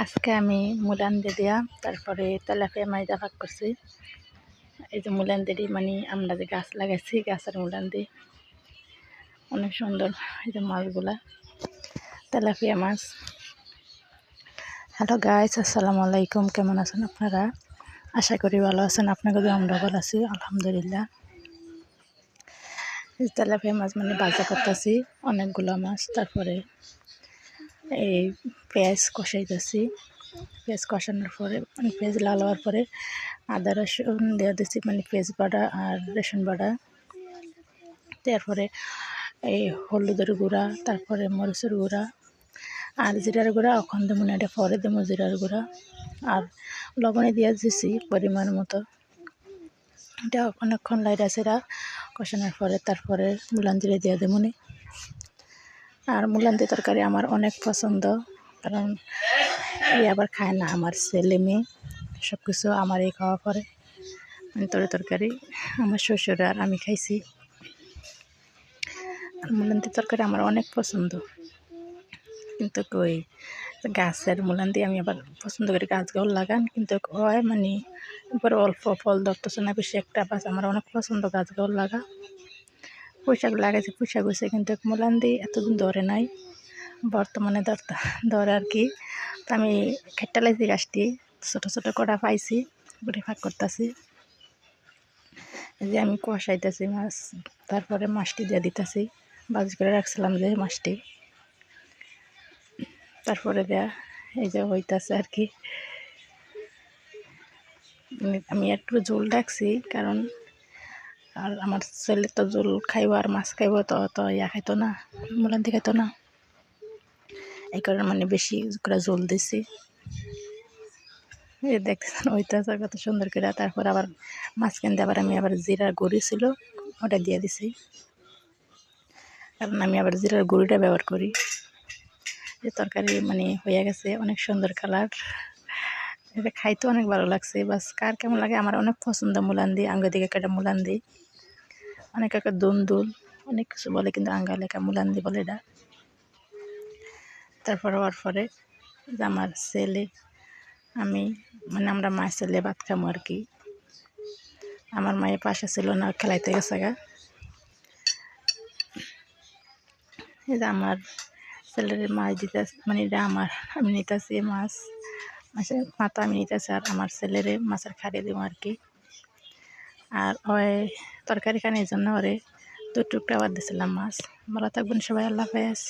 আজকে আমি মুলান্দি দিয়া তারপরে তেলাপিয়া মাছ দিয়ে ভাগ করছি। এই যে মুলান্দিটি মানে আমরা যে গাছ লাগাইছি গাছের মুলান্দি অনেক সুন্দর। এই যে মাছগুলা তেলাপিয়া মাছ। হ্যালো গাইস, আসসালামু আলাইকুম। কেমন আছেন আপনারা? আশা করি ভালো আছেন। আপনাকে আমরা ভালো আছি আলহামদুলিল্লাহ। তেলাপিয়া মাছ মানে ভাজা করতেছি অনেকগুলো মাছ। তারপরে এই পেঁয়াজ কষাইতেছি। পেঁয়াজ কষানোর পরে মানে পেঁয়াজ লাল হওয়ার পরে আদা রসুন দেওয়া দিচ্ছি, মানে পেঁয়াজ বাটা আর রসুন বাটা। তারপরে এই হলুদের গুঁড়া, তারপরে মরিচের গুঁড়া আর জিরার গুঁড়া। ওখান দেবো না, এটা পরে দেবো জিরার গুঁড়া। আর লবণে দিয়ে দিচ্ছি পরিমাণ মতো। এটা অনেকক্ষণ লাইটা সেরা কষানোর পরে তারপরে মুলান্দিরে দিয়ে দেবো নি। আর মুলান্দি তরকারি আমার অনেক পছন্দ, কারণ এই আবার খায় না আমার ছেলে মেয়ে, সব কিছু আমারই খাওয়া পরে। মানে তরকারি আমার শ্বশুর আর আমি খাইছি। আর মুলান্দি তরকারি আমার অনেক পছন্দ, কিন্তু ওই গাছের মুলান্দি আমি আবার পছন্দ করি। গাছগুলো লাগান কিন্তু হয় মানে উপরে অল্প ফল ধরতেছে না বেশি একটা। বাস আমার অনেক পছন্দ গাছগুলো লাগা। পুঁইশাক লাগাইছি, পুঁইশাক হয়েছে, কিন্তু মুলান্দি এতদিন ধরে নাই, বর্তমানে ধরে আর কি। তো আমি খেট্টা লাইছি গাছটি, ছোটো ছোটো কটা পাইছি, ওটি ভাগ করতেছি। যে আমি কষাইতেছি মাছ, তারপরে মাছটি দিয়ে দিতেছি। ভাজি করে রাখছিলাম যে মাছটি, তারপরে দেয়া এই যে হইতাছে আর কি। আমি একটু ঝোল রাখছি, কারণ আর আমার ছেলে তো ঝোল খাইব আর মাছ খাইব, তো ইয়া খাইতো না, মুলান্দি খাইতো না। এই কারণে মানে বেশি করে ঝোল দিছি। এই দেখতেছেন হইতাছে কত সুন্দর করে। তারপর আবার মাঝখান দিয়ে আমি আবার জিরার গুঁড়ি ছিল ওটা দিয়ে দিছি, কারণ আমি আবার জিরার গুঁড়িটা ব্যবহার করি। যে তরকারি মানে হয়ে গেছে, অনেক সুন্দর কালার। এটা খাইতে অনেক ভালো লাগছে। বাস কার কেমন লাগে, আমার অনেক পছন্দ মুলান্দি। আঙ্গ দিকে একটা মুলান্দি, অনেক একটা দুন্দুল অনেক কিছু বলে, কিন্তু আঙ্গা লেখা মুলান্দি বলে এটা। তারপর হওয়ার পরে যে আমার ছেলে আমি মানে আমরা মায়ের ছেলে ভাত খামো আর কি। আমার মায়ের পাশে ছিল না, খেলাইতে গেছে গা। এই যে আমার ছেলের মাছ দিতে মানে এটা আমার, আমি নিতেছি মাছের মাথা আমি নিতেছি, আর আমার ছেলের মাছের খাড়ি দিব আর কি। আর ওই তরকারি খানির জন্য ওরে 2 টুকরা আবার দিয়েছিলাম মাছ। ভালো থাকবেন সবাই, আল্লাহ হাফেজ।